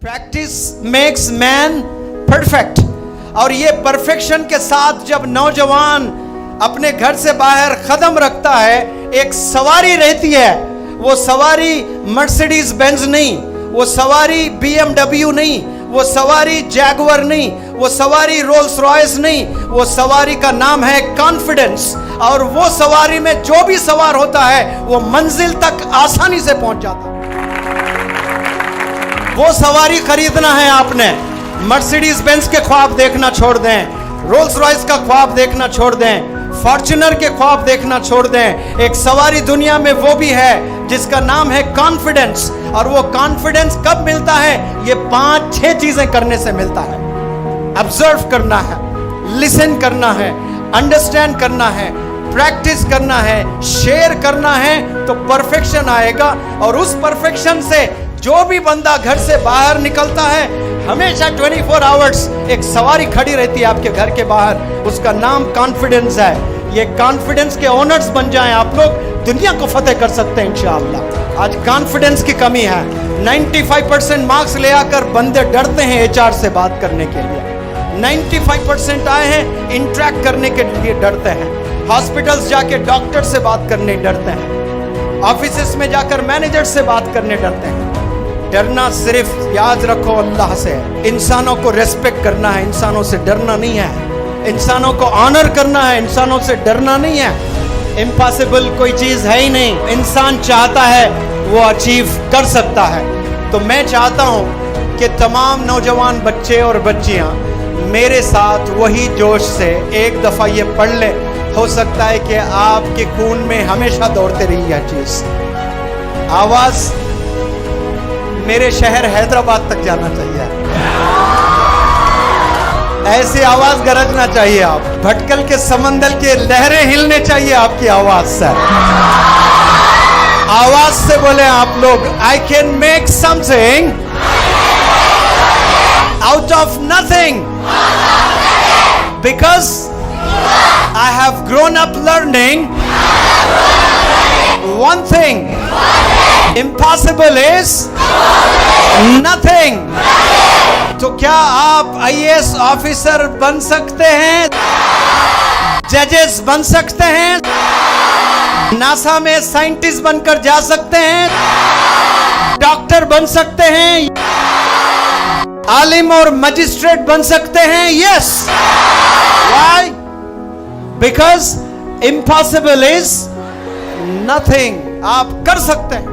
Practice makes man perfect. और ये perfection के साथ जब नौजवान अपने घर से बाहर कदम रखता है, एक सवारी रहती है। वो सवारी मर्सिडीज बेंज नहीं, वो सवारी BMW नहीं, वो सवारी जैगुआर नहीं, वो सवारी रोल्स रॉयस नहीं, वो सवारी का नाम है कॉन्फिडेंस। और वो सवारी में जो भी सवार होता है वो मंजिल तक आसानी से पहुंच जाता है। वो सवारी खरीदना है आपने। मर्सिडीज बेंज के ख्वाब देखना छोड़ दें, रोल्स रॉयस का ख्वाब देखना छोड़ दें, फॉर्च्यूनर के ख्वाब देखना छोड़ दें। एक सवारी दुनिया में वो भी है जिसका नाम है कॉन्फिडेंस। और वो कॉन्फिडेंस कब मिलता है? ये 5-6 चीजें करने से मिलता है। ऑब्जर्व करना है, लिसन करना है, अंडरस्टैंड करना है, प्रैक्टिस करना है, शेयर करना है, तो परफेक्शन आएगा। और उस परफेक्शन से जो भी बंदा घर से बाहर निकलता है, हमेशा 24 आवर्स एक सवारी खड़ी रहती है आपके घर के बाहर। उसका नाम कॉन्फिडेंस है। ये कॉन्फिडेंस के ओनर्स बन जाएं आप लोग, दुनिया को फतेह कर सकते हैं इंशाअल्लाह। आज कॉन्फिडेंस की कमी है। 95% मार्क्स ले आकर बंदे डरते हैं HR से बात करने के लिए। 95% आए हैं इंटरेक्ट करने के लिए डरते हैं। हॉस्पिटल्स जाके डॉक्टर से बात करने डरते हैं। ऑफिसेस में जाकर मैनेजर से बात करने डरते हैं। डरना सिर्फ याद रखो अल्लाह से। इंसानों को रेस्पेक्ट करना है, इंसानों से डरना नहीं है। इंसानों को ऑनर करना है, इंसानों से डरना नहीं है। इम्पॉसिबल कोई चीज है ही नहीं। इंसान चाहता है वो अचीव कर सकता है। तो मैं चाहता हूं कि तमाम नौजवान बच्चे और बच्चियां मेरे साथ वही जोश से एक दफा ये पढ़ ले। हो सकता है कि आपके खून में हमेशा दौड़ते रही यह चीज। आवाज मेरे शहर हैदराबाद तक जाना चाहिए। ऐसी आवाज गरजना चाहिए। आप भटकल के समंदर के लहरें हिलने चाहिए आपकी आवाज से। आवाज से बोले आप लोग, I can make something out of nothing because I have grown up learning one thing, impossible is nothing। तो क्या आप IAS ऑफिसर बन सकते हैं? जजेस बन सकते हैं? नासा में साइंटिस्ट बनकर जा सकते हैं? डॉक्टर बन सकते हैं? आलिम और मजिस्ट्रेट बन सकते हैं? Yes। Why? Because impossible is nothing। आप कर सकते हैं।